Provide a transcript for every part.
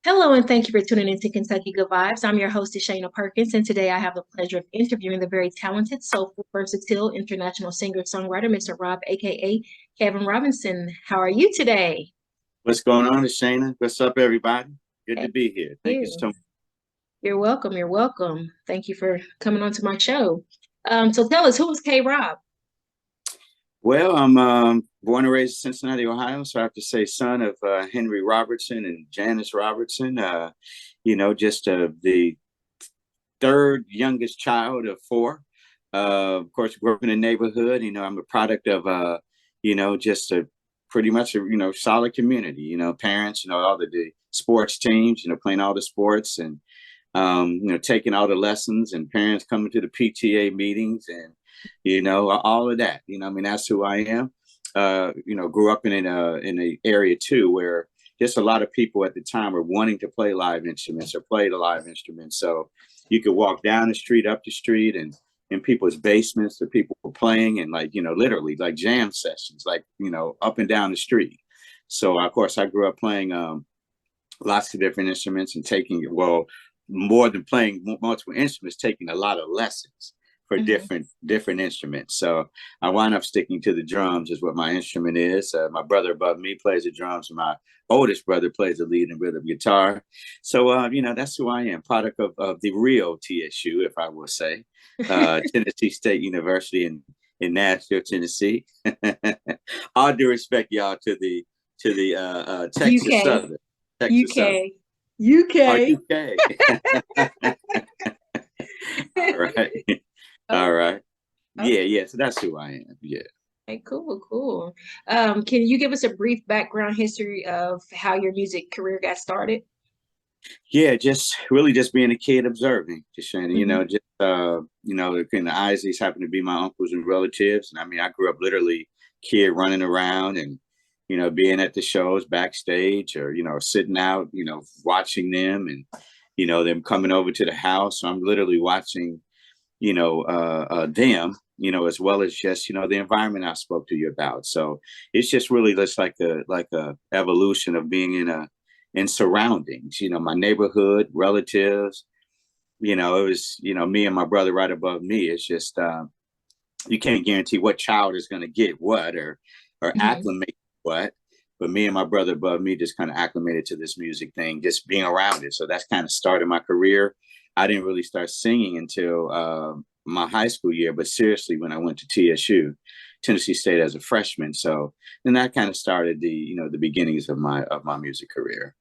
Hello, and thank you for tuning in to Kentucky Good Vibes. I'm your host, Shayna Perkins, and today I have the pleasure of interviewing the very talented, soulful, versatile, international singer-songwriter, Mr. Rob, aka Kevin Robinson. How are you today? What's going on, Shayna? What's up, everybody? Good to Thank be here. Thank you you. so much. You're welcome. You're welcome. Thank you for coming on to my show. So tell us, who is K Rob? Well, I'm born and raised in Cincinnati, Ohio, so I have to say son of Henry Robertson and Janice Robertson. Just the third youngest child of four. Of course, grew up in a neighborhood. I'm a product of, just a pretty much a solid community. Parents, all the sports teams, playing all the sports and taking all the lessons and parents coming to the PTA meetings and, all of that. That's who I am. Grew up in an area too where just a lot of people at the time were wanting to play live instruments or play the live instruments. So you could walk down the street, up the street, and in people's basements, the people were playing and literally like jam sessions, up and down the street. So of course I grew up playing lots of different instruments and taking, well, more than playing multiple instruments, taking a lot of lessons for different instruments. So I wound up sticking to the drums is what my instrument is. My brother above me plays the drums, and my oldest brother plays the lead and rhythm guitar. So that's who I am, product of the real TSU, if I will say, Tennessee State University in Nashville, Tennessee. All due respect, y'all, to the Texas UK. Southern. Texas UK. Southern. UK. Oh, UK. All right. All right. Okay. Yeah. So that's who I am. Yeah. Okay, cool. Can you give us a brief background history of how your music career got started? Yeah. Just being a kid observing, just saying, Mm-hmm. in the eyes, these happen to be my uncles and relatives. And I mean, I grew up literally kid running around and, being at the shows backstage or, sitting out, watching them and, them coming over to the house. So I'm literally watching them, as well as just, the environment I spoke to you about. So it's just really just like a evolution of being in surroundings, my neighborhood, relatives, it was, me and my brother right above me. It's just, you can't guarantee what child is going to get what or Mm-hmm. acclimate what. But me and my brother above me just kind of acclimated to this music thing, just being around it. So that's kind of started my career. I didn't really start singing until my high school year, but seriously, when I went to TSU, Tennessee State, as a freshman. So then that kind of started the beginnings of my music career.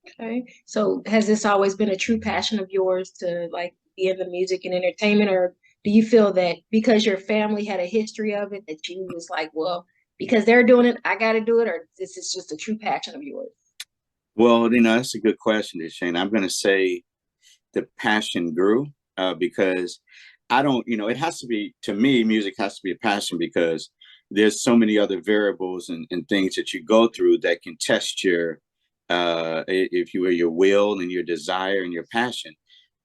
Okay. So has this always been a true passion of yours to like be in the music and entertainment, or do you feel that because your family had a history of it that you was like, well, because they're doing it, I got to do it, or this is just a true passion of yours? Well, that's a good question, Shane. I'm going to say the passion grew because I don't, it has to be, to me, music has to be a passion because there's so many other variables and things that you go through that can test your, if you will, your will and your desire and your passion.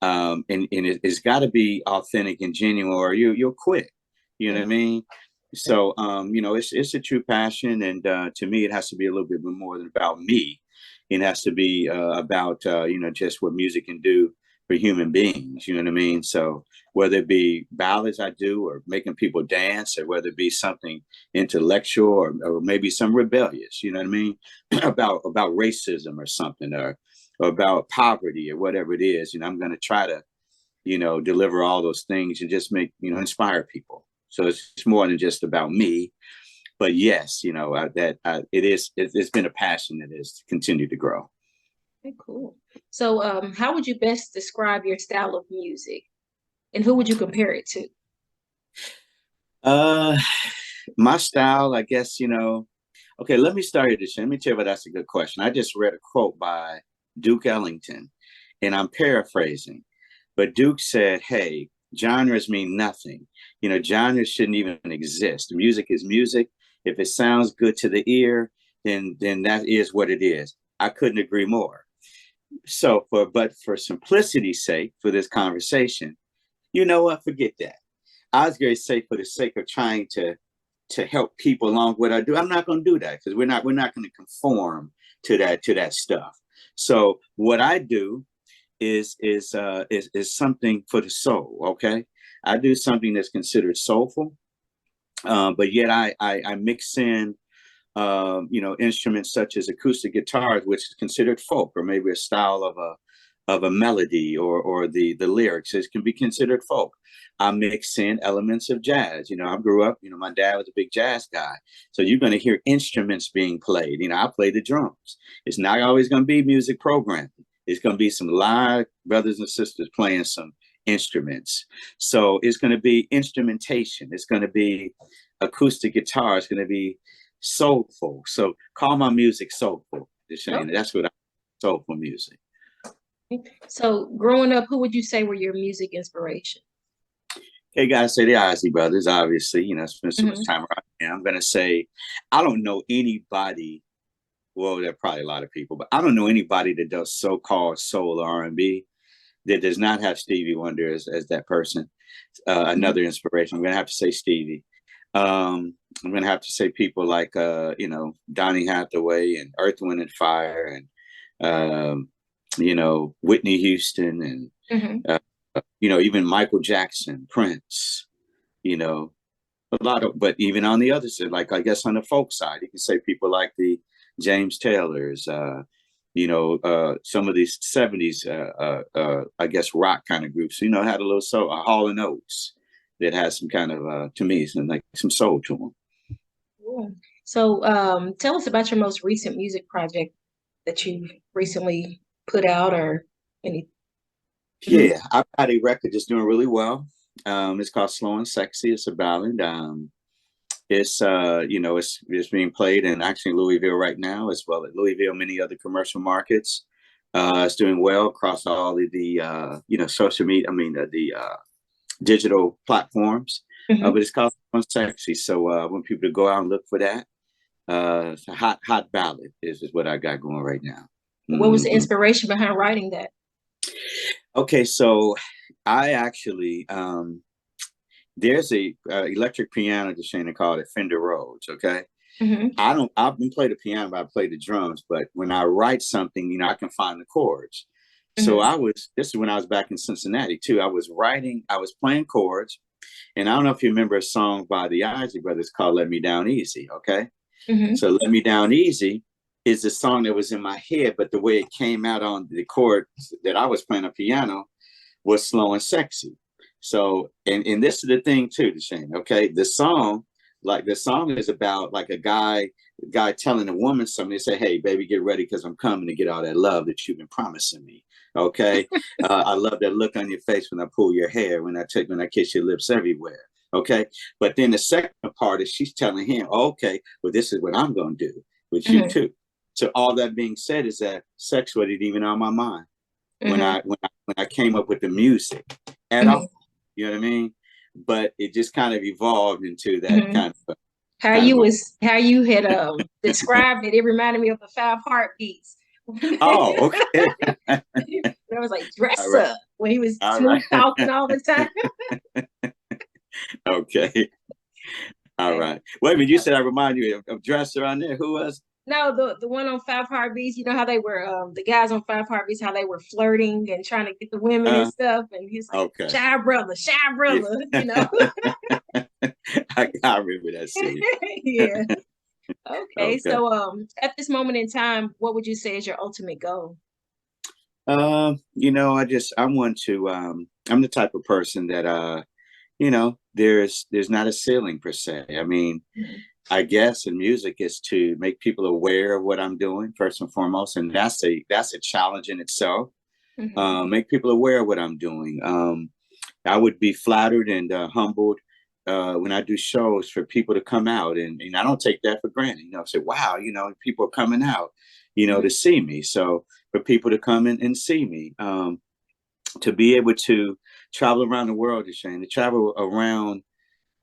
It's got to be authentic and genuine or you'll quit. You know what I mean? So, it's a true passion. And to me, it has to be a little bit more than about me. It has to be about, just what music can do for human beings. You know what I mean? So whether it be ballads I do or making people dance or whether it be something intellectual or maybe some rebellious, you know what I mean? about racism or something or about poverty or whatever it is, I'm going to try to, deliver all those things and just make, inspire people. So it's more than just about me. But yes, it's been a passion that has continued to grow. Okay, cool. So, how would you best describe your style of music, and who would you compare it to? Uh, my style, I guess, okay, let me start this. Let me tell you why that's a good question. I just read a quote by Duke Ellington, and I'm paraphrasing, but Duke said, hey, genres mean nothing. Genres shouldn't even exist. Music is music. If it sounds good to the ear, then that is what it is. I couldn't agree more. So but for simplicity's sake, for this conversation, you know what? Forget that. I was going to say, for the sake of trying to help people along what I do, I'm not going to do that because we're not going to conform to that stuff. So what I do is something for the soul. Okay, I do something that's considered soulful, but yet I mix in instruments such as acoustic guitars, which is considered folk, or maybe a style of a melody, or the lyrics. It can be considered folk. I mix in elements of jazz. I grew up, my dad was a big jazz guy. So you're going to hear instruments being played. I play the drums. It's not always going to be music programming. It's going to be some live brothers and sisters playing some instruments. So it's going to be instrumentation. It's going to be acoustic guitar. It's going to be soulful. So call my music soulful, Deshane. Okay. That's what soulful music. So growing up, who would you say were your music inspiration? Hey, guys, say the Isley Brothers, obviously. Spend so much time around here. I'm going to say, I don't know anybody, well, there are probably a lot of people, but I don't know anybody that does so-called soul or R&B that does not have Stevie Wonder as that person. Another inspiration. I'm going to have to say Stevie. I'm going to have to say people like, Donny Hathaway and Earth, Wind and Fire, and, Whitney Houston, and, even Michael Jackson, Prince, a lot of, but even on the other side, like, I guess on the folk side, you can say people like the James Taylors, some of these 70s, I guess, rock kind of groups, had a little soul, Hall and Oates, that has some kind of, to me, some soul to them. Cool. So tell us about your most recent music project that you recently put out, or any. Yeah, I've got a record that's doing really well. It's called Slow and Sexy. It's a ballad. It's being played in actually Louisville right now, as well as Louisville, many other commercial markets. It's doing well across all of the social media. I mean, the digital platforms. But it's called Slow and Sexy. So I want people to go out and look for that. It's a hot ballad is what I got going right now. What was the inspiration behind writing that? Okay, so I actually there's a electric piano, Deshane, called it Fender Rhodes. Okay, I've been playing the piano, but I play the drums. But when I write something, I can find the chords. So this is when I was back in Cincinnati too. I was playing chords, and I don't know if you remember a song by the Isley Brothers called "Let Me Down Easy." Okay, so "Let Me Down Easy" is the song that was in my head, but the way it came out on the chord that I was playing on piano was slow and sexy. So, and this is the thing too, Deshane, okay? The song is about like a guy telling a woman something. They say, "Hey, baby, get ready because I'm coming to get all that love that you've been promising me." Okay. I love that look on your face when I pull your hair, when I kiss your lips everywhere. Okay. But then the second part is she's telling him, "Okay, well, this is what I'm going to do with you too." So all that being said is that sex wasn't even on my mind when I came up with the music at all. You know what I mean? But it just kind of evolved into that kind of how you had described it. It reminded me of the 5 Heartbeats. Oh, okay. I was like, dress Right. up when he was smooth talking all the time. Okay. All right. Wait a minute. You said I remind you of Dresser on there. Who was? No, the one on 5 Heartbeats. You know how they were the guys on 5 Heartbeats, how they were flirting and trying to get the women and stuff, and he's like, okay. Shy brother, Yeah. I remember that scene. Yeah. Okay. So at this moment in time, what would you say is your ultimate goal? I want to I'm the type of person that there's not a ceiling per se. I mean, I guess in music is to make people aware of what I'm doing first and foremost, and that's a challenge in itself. Make people aware of what I'm doing. I would be flattered and humbled when I do shows for people to come out, and I don't take that for granted. Say, wow, people are coming out, to see me. So for people to come in and see me, to be able to travel around the world, Deshane, to travel around,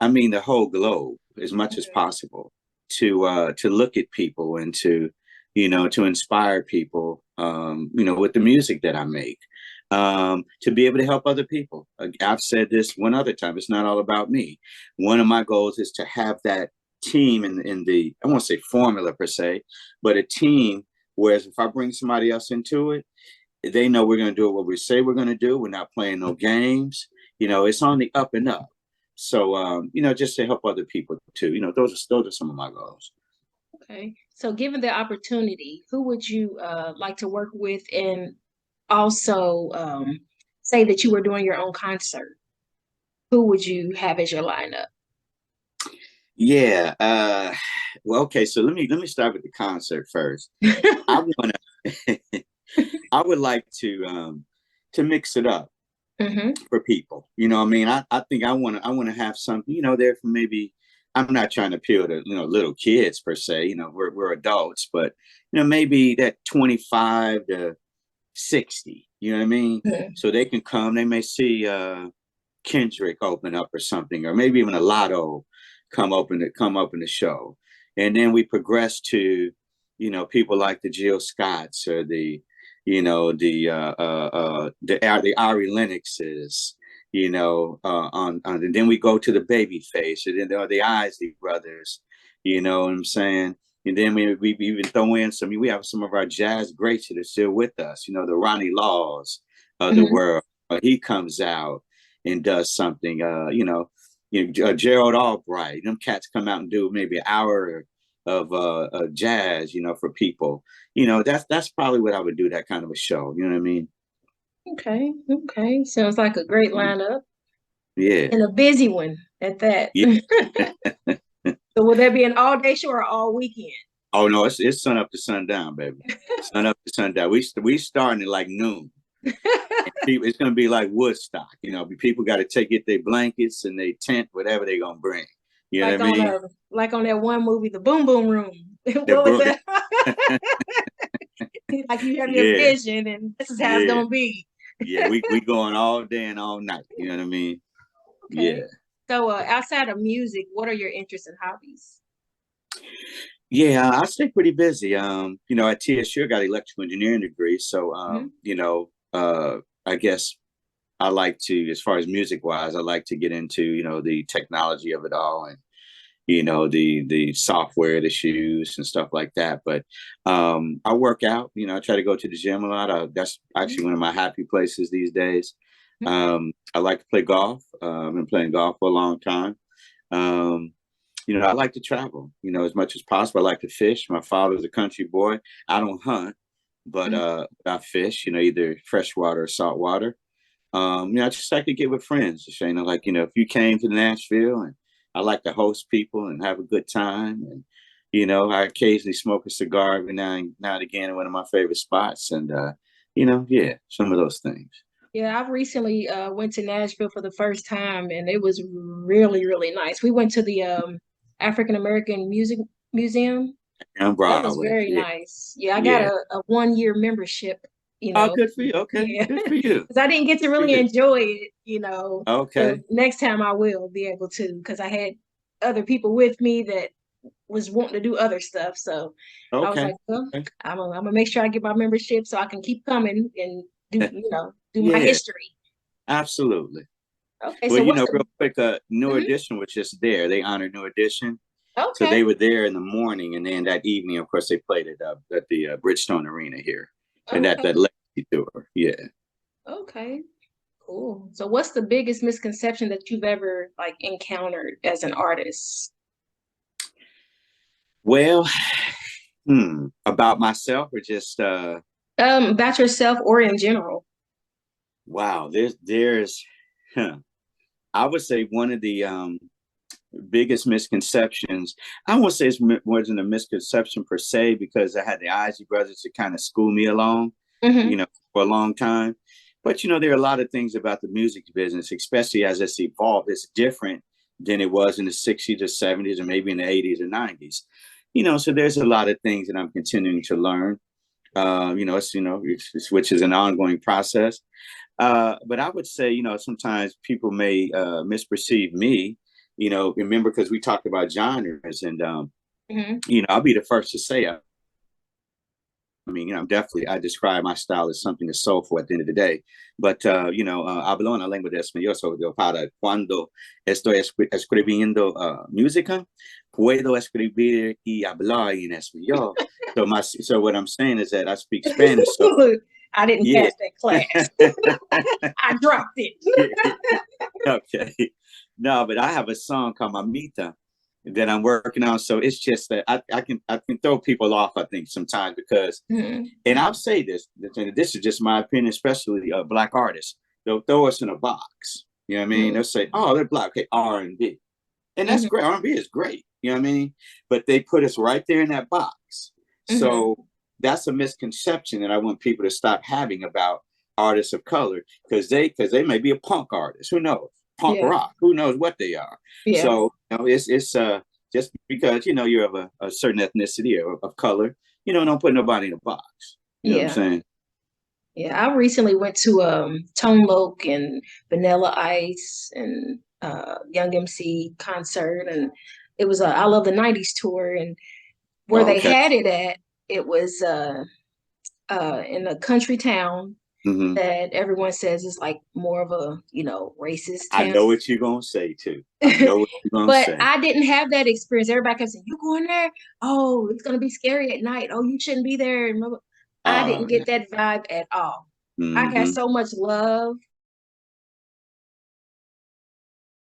I mean, the whole globe as much as possible, to look at people and to inspire people, with the music that I make, to be able to help other people. I've said this one other time, it's not all about me. One of my goals is to have that team in the, I won't say formula per se, but a team Whereas if I bring somebody else into it, they know we're going to do what we say we're going to do. We're not playing no games. It's on the up and up. So, just to help other people too. Those are some of my goals. Okay. So given the opportunity, who would you like to work with, and also say that you were doing your own concert? Who would you have as your lineup? Yeah. Well, okay. So let me start with the concert first. I want to. I would like to mix it up Mm-hmm. for people. I mean, I think I want to have something, there for maybe. I'm not trying to appeal to little kids per se. We're adults, but maybe that 25 to 60. You know what I mean? Mm-hmm. So they can come. They may see Kendrick open up or something, or maybe even a Lotto come open the show, and then we progress to people like the Jill Scotts or the Ari Lennoxes, and then we go to the Babyface, and then there are the Isley Brothers, you know what I'm saying? And then we even throw in we have some of our jazz greats that are still with us, the Ronnie Laws of the Mm-hmm. world. He comes out and does something, Gerald Albright. Them cats come out and do maybe an hour of jazz, for people. That's probably what I would do, that kind of a show. You know what I mean? Okay. Okay. Sounds like a great lineup Yeah. and a busy one at that. Yeah. So will there be an all-day show or all weekend? Oh no, it's sun up to sundown, baby. Sun up to sundown. We starting at like noon. And it's gonna be like Woodstock. People got to get their blankets and their tent, whatever they're gonna bring. You know Like what I on mean? like on that one movie, The Boom Boom Room. The What was book. that? Like you have your Yeah, vision, and this is how it's yeah, gonna be. yeah. We going all day and all night. You know what I mean? Okay. Yeah. So outside of music, what are your interests and hobbies? Yeah, I stay pretty busy. At TSU, I got an electrical engineering degree, so Hmm. I guess I like to, as far as music wise, I like to get into the technology of it all, and the software, the shoes and stuff like that. But I work out. I try to go to the gym a lot. That's actually one of my happy places these days. I like to play golf. I've been playing golf for a long time. Um, I like to travel, as much as possible. I like to fish. My father's a country boy. I don't hunt, but I fish, either freshwater or saltwater. I just like to get with friends, Shayna. Like, if you came to Nashville, and I like to host people and have a good time. And, I occasionally smoke a cigar every now and again in one of my favorite spots. And, yeah, some of those things. Yeah, I've recently went to Nashville for the first time, and it was really, really nice. We went to the African American Music Museum. On That was Broadway. very Yeah. nice. Yeah, I got Yeah. a 1 year membership, you Oh, know. good for you. Okay. Yeah. Good for you. Because I didn't get to For really you. enjoy it. So Okay. next time I will be able to, because I had other people with me that was wanting to do other stuff. So I was Okay. like, well, Okay. I'm gonna make sure I get my membership so I can keep coming and do my Yeah, history. absolutely. Okay, Well, so what's real the quick, New mhm. Edition was just there. They honored New Edition. So Okay, they were there in the morning, and then that evening, of course, they played it at the Bridgestone Arena here, and okay, that legacy tour. Yeah. okay, cool. So what's the biggest misconception that you've ever like encountered as an artist? Well, about myself, or just About yourself or in general. wow. There's huh, I would say one of the biggest misconceptions. I won't say wasn't a misconception per se, because I had the Isley Brothers to kind of school me along, Hmm. for a long time. But there are a lot of things about the music business, especially as it's evolved. It's different than it was in the '60s or '70s, or maybe in the '80s or '90s. So there's a lot of things that I'm continuing to learn. Which is an ongoing process. But I would say, sometimes people may misperceive me. Remember, because we talked about genres, and Hmm. I'll be the first to say, I mean, I'm definitely, I describe my style as something that's soulful at the end of the day. But, hablo en la lengua de español, so para cuando estoy escribiendo música, puedo escribir y hablar en español. So what I'm saying is that I speak Spanish. So I didn't yeah. pass that class. I dropped it. Okay. No, but I have a song called Mamita that I'm working on. So it's just that I can throw people off, I think, sometimes because, and I'll say this is just my opinion, especially black artists. They'll throw us in a box. You know what I mean? They'll say, oh, they're black, okay, R&B. And that's great. R&B is great. You know what I mean? But they put us right there in that box. So that's a misconception that I want people to stop having about artists of color, because they may be a punk artist. Who knows? Punk rock. Who knows what they are? Yeah. So it's just because you're of a certain ethnicity or of color, don't put nobody in a box. You know what I'm saying? Yeah, I recently went to Tone Loc and Vanilla Ice and Young MC concert, and it was a I Love the 90s tour, and where they had it at, it was in a country town that everyone says is like more of a, racist town. I know what you're gonna say too. I know what you're gonna But say. I didn't have that experience. Everybody kept saying, "You going there? Oh, it's gonna be scary at night. Oh, you shouldn't be there." And I didn't get that vibe at all. I got so much love.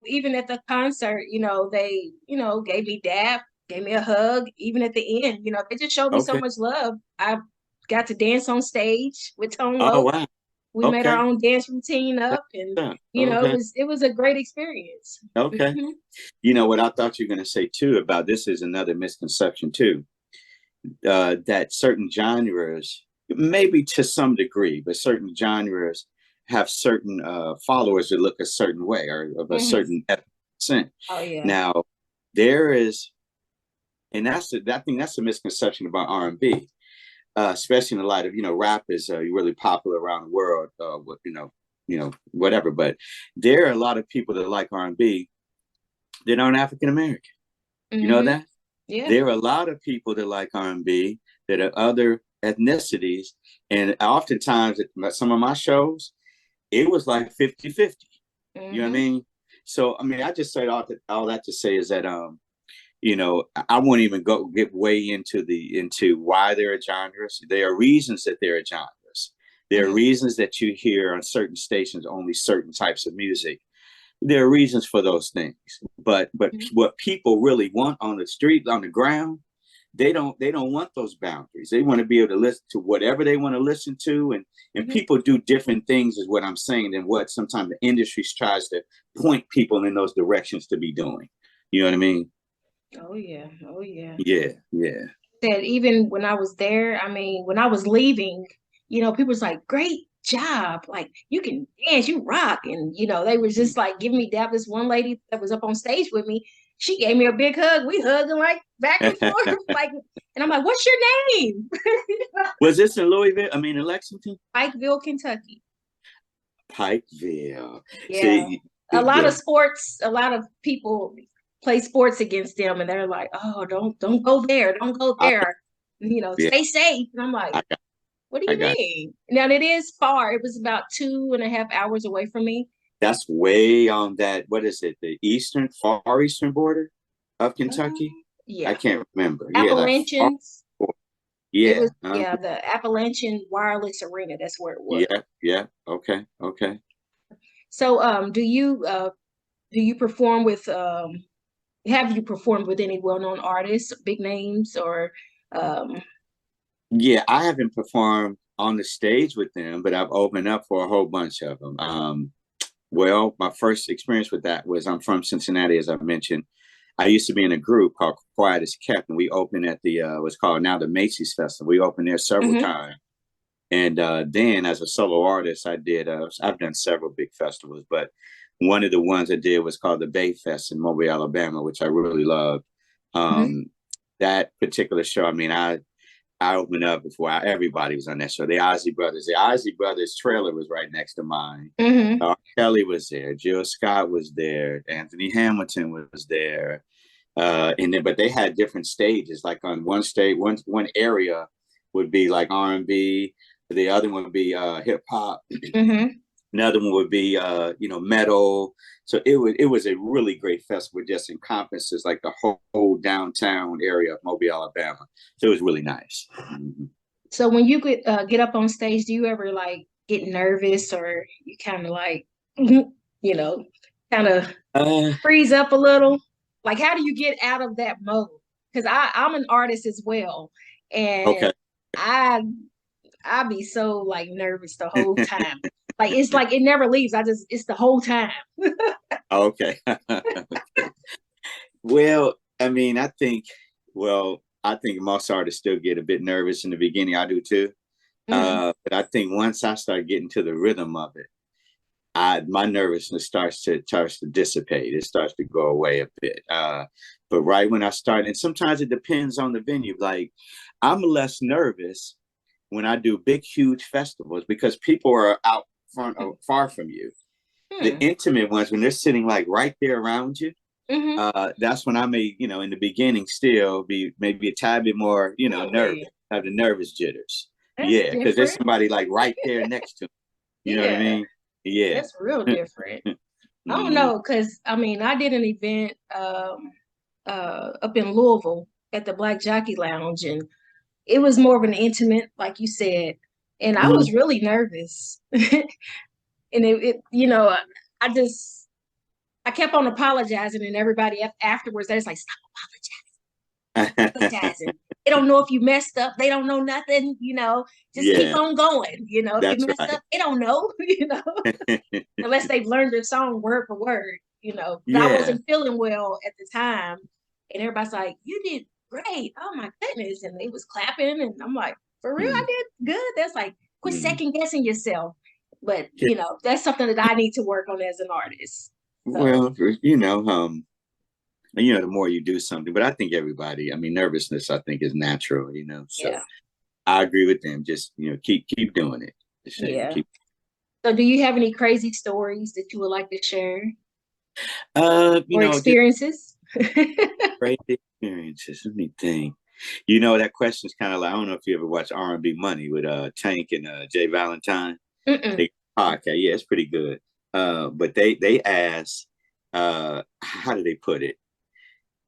Even at the concert, they, gave me dap, gave me a hug. Even at the end, they just showed me so much love. I got to dance on stage with Tone Loc. Oh wow. We made our own dance routine up, and it was a great experience. Okay. You know what I thought you were going to say too about this is another misconception too, that certain genres, maybe to some degree, but certain genres have certain followers that look a certain way or of a certain accent. Oh yeah. Now there is, and I think that's a misconception about R&B. Especially in the light of rap is really popular around the world, with whatever. But there are a lot of people that like R&B that aren't African American. You know that? Yeah. There are a lot of people that like R&B that are other ethnicities, and oftentimes at some of my shows, it was like 50-50. You know what I mean? So I mean, I just say all that to say is that I won't even get way into why there are genres. There are reasons that there are genres. There are reasons that you hear on certain stations only certain types of music. There are reasons for those things. But what people really want on the street, on the ground, they don't want those boundaries. They want to be able to listen to whatever they want to listen to, and people do different things, is what I'm saying, than what sometimes the industry tries to point people in those directions to be doing. You know what I mean? Oh yeah. Oh yeah. Yeah, yeah. That even when I was there, I mean, when I was leaving, people was like, "Great job! Like you can dance, you rock," and they was just like giving me dap. This one lady that was up on stage with me, she gave me a big hug. We hugging like back and forth, like, and I'm like, "What's your name?" Was this in Louisville? I mean, in Lexington? Pikeville, Kentucky. Pikeville. Yeah. See, a lot of sports, a lot of people play sports against them, and they're like, "Oh, don't go there, don't go there, stay safe." And I'm like, "What do you mean?" Now it is far. It was about 2.5 hours away from me. That's way on that. What is it? The far eastern border of Kentucky. Yeah, I can't remember. Appalachians. Yeah, it was, the Appalachian Wireless Arena. That's where it was. Yeah. Okay. So, do you perform with have you performed with any well-known artists, big names, or Yeah, I haven't performed on the stage with them, but I've opened up for a whole bunch of them. Well, my first experience with that was, I'm from Cincinnati, as I mentioned. I used to be in a group called Quiet as Kept, and we opened at the what's called now the Macy's Festival. We opened there several times. And then as a solo artist, I've done several big festivals, but one of the ones I did was called the Bay Fest in Mobile, Alabama, which I really loved. That particular show, I mean, I opened up before everybody was on that show. The Ozzy Brothers trailer was right next to mine. Kelly was there. Jill Scott was there. Anthony Hamilton was there. But they had different stages. Like on one stage, one area would be like R&B. The other one would be hip hop. Another one would be, metal. So it was a really great festival. Just encompasses like the whole downtown area of Mobile, Alabama. So it was really nice. Mm-hmm. So when you get up on stage, do you ever like get nervous, or you kind of like, you know, kind of Uh, freeze up a little? Like, how do you get out of that mode? Because I'm an artist as well, and okay. I I be so like nervous the whole time. Like it's like it never leaves. It's the whole time. Okay. Well, I mean, I think most artists still get a bit nervous in the beginning. I do too. Hmm. But I think once I start getting to the rhythm of it, my nervousness starts to dissipate. It starts to go away a bit. But right when I start, and sometimes it depends on the venue. Like I'm less nervous when I do big, huge festivals because people are out front or far from you. The Hmm. intimate ones, when they're sitting like right there around you, Hmm. that's when I may, in the beginning still be maybe a tad bit more, nervous, Really? have the nervous jitters. That's Yeah, because there's different. somebody like right there next to me. You know what I Yeah, mean? Yeah. that's real different. I don't Mhm. know, because I mean, I did an event up in Louisville at the Black Jockey Lounge, and it was more of an intimate, like you said, and I was Mhm. really nervous. And I just I kept on apologizing, and everybody afterwards they're just like, stop apologizing. They don't know if you messed up. They don't know nothing. Just keep Yeah, on going. If you that's messed right. up, they don't know. Unless they've learned your song word for word. But I Yeah. wasn't feeling well at the time, and everybody's like, "You did great. Oh my goodness!" And they was clapping, and I'm like, "For real, I Mm, did good." That's like, quit mm. second guessing yourself. But Yeah. that's something that I need to work on as an artist. So Well, the more you do something, but I think everybody, I mean, nervousness, I think is natural, so yeah, I agree with them. Just, keep doing it. Just saying, yeah. keep. So do you have any crazy stories that you would like to share or Just experiences? great experiences. Let me think. That question is kind of like, I don't know if you ever watch R&B Money with Tank and Jay Valentine. Mm-mm. They okay, yeah, it's pretty good. But they asked, how do they put it?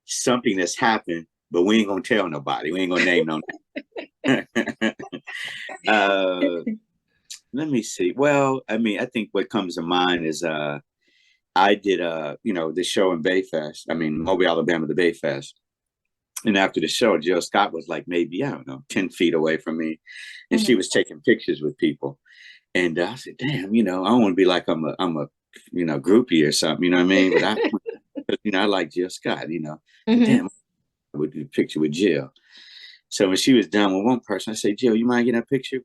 Something that's happened, but we ain't gonna tell nobody. We ain't gonna name no name. uh, Let me see. Well, I mean, I think what comes to mind is I did the show in Bayfest. I mean, Mobile, Alabama, the Bayfest. And after the show, Jill Scott was like maybe, I don't know, 10 feet away from me. And she Mhm. was taking pictures with people. And I said, damn, I don't want to be like I'm a groupie or something, you know what I mean? But I like Jill Scott, but Mhm. damn, I would do a picture with Jill. So when she was done with one person, I said, Jill, you mind getting a picture?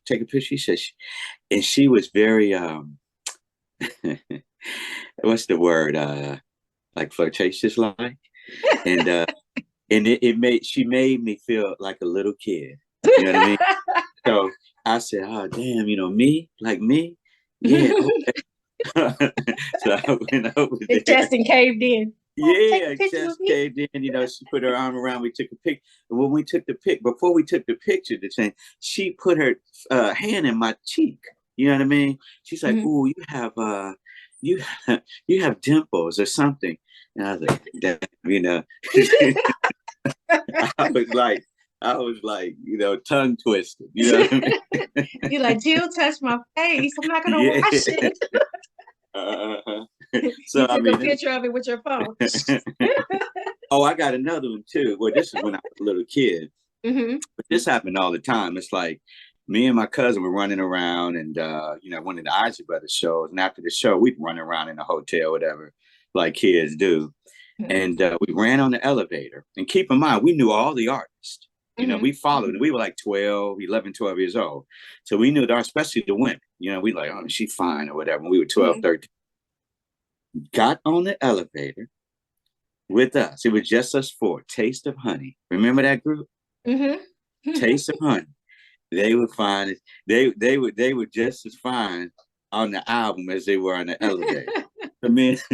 Take a picture? She said, and she was very, what's the word? Like flirtatious like. And she made me feel like a little kid. You know what I mean? So I said, oh damn, me? Like me? Yeah, okay. So I went over The there. chest and caved in. Oh, take a Yeah, picture with just me. caved in, she put her arm around me, took a pic. And when we took the pic, before we took the picture, the thing, she put her hand in my cheek. You know what I mean? She's like, Mhm. "Ooh, you you have dimples or something." And I was like, "Damn," I was like, tongue twisted. You know what I You're like, Jill touched my face. I'm not gonna mean? wash Yeah. it. Uh, You so I took a mean, picture of it with your phone. oh, I got another one too. Well, this is when I was a little kid. Hmm. But this happened all the time. It's like me and my cousin were running around and one of the Isley Brothers shows. And after the show, we'd run around in the hotel, whatever, like kids do. And we ran on the elevator. And keep in mind, we knew all the artists. Hmm. We followed. We were like 12, 11, 12 years old. So we knew that, especially the women. We like, oh, she's fine or whatever. When we were 12, Hmm. 13. Got on the elevator with us. It was just us four. Taste of Honey. Remember that group? Hmm. Taste of Honey. They were fine. They were just as fine on the album as they were on the elevator. So me, so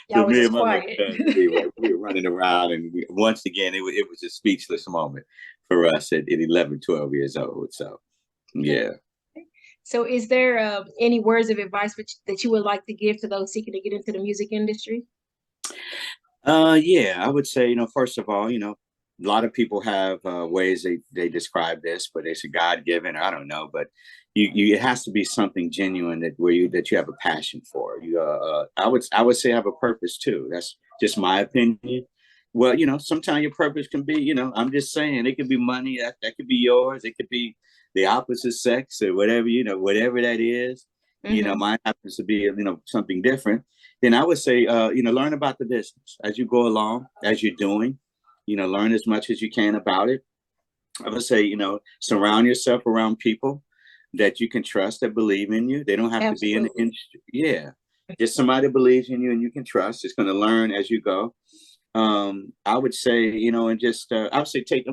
Y'all was me just and my little quiet. cousin, we were running around, and once again, it was a speechless moment for us at 11, 12 years old. So yeah. So is there any words of advice that you would like to give to those seeking to get into the music industry? Yeah, I would say, first of all, a lot of people have ways they describe this, but it's a God given, I don't know, but it has to be something genuine that you have a passion for. I would say have a purpose too. That's just my opinion. Well, sometimes your purpose can be, I'm just saying it could be money, that could be yours, it could be the opposite sex or whatever, whatever that is. Mm-hmm. Mine happens to be, something different. Then I would say, learn about the business as you go along, as you're doing, learn as much as you can about it. I would say, surround yourself around people that you can trust, that believe in you. They don't have to be in the Absolutely. industry. Yeah. Just somebody believes in you and you can trust. It's going to learn as you go. I would say, and just, I would say, take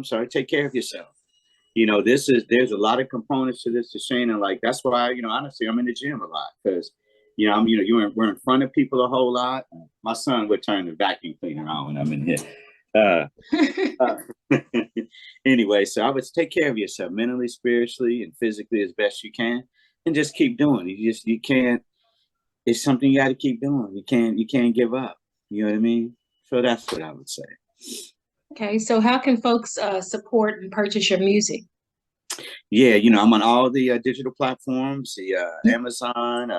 care of yourself. There's a lot of components to this, to Shane, and like that's why, honestly, I'm in the gym a lot because, we're in front of people a whole lot. My son would turn the vacuum cleaner on when I'm in here. Uh, uh, anyway, so I would take care of yourself mentally, spiritually, and physically as best you can, and just keep doing. You can't. It's something you got to keep doing. You can't give up. You know what I mean? So that's what I would say. Okay, so how can folks support and purchase your music? Yeah, I'm on all the digital platforms, the Amazon,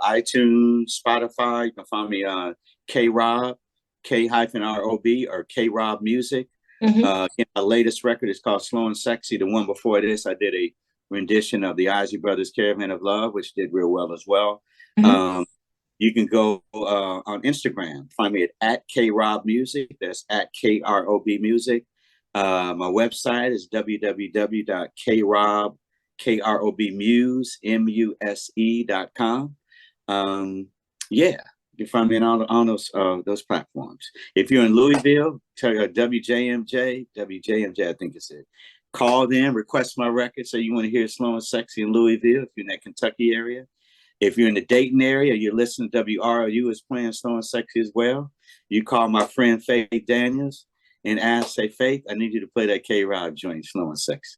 iTunes, Spotify. You can find me on K-Rob, K-ROB, or K-Rob Music. Mm-hmm. My latest record is called Slow and Sexy. The one before this, I did a rendition of the Ozzy Brothers Caravan of Love, which did real well as well. Mm-hmm. Um, you can go on Instagram, find me at K-Rob Music. That's at K-ROB Music. My website is www.krobmuse.com. Yeah, you can find me on those platforms. If you're in Louisville, tell your WJMJ, I think it's it. Call them, request my record. Say you want to hear Slow and Sexy in Louisville if you're in that Kentucky area. If you're in the Dayton area, you're listening to WROU is playing Slow and Sexy as well. You call my friend Faith Daniels and ask, say, Faith, I need you to play that K-Rob joint, Slow and Sexy.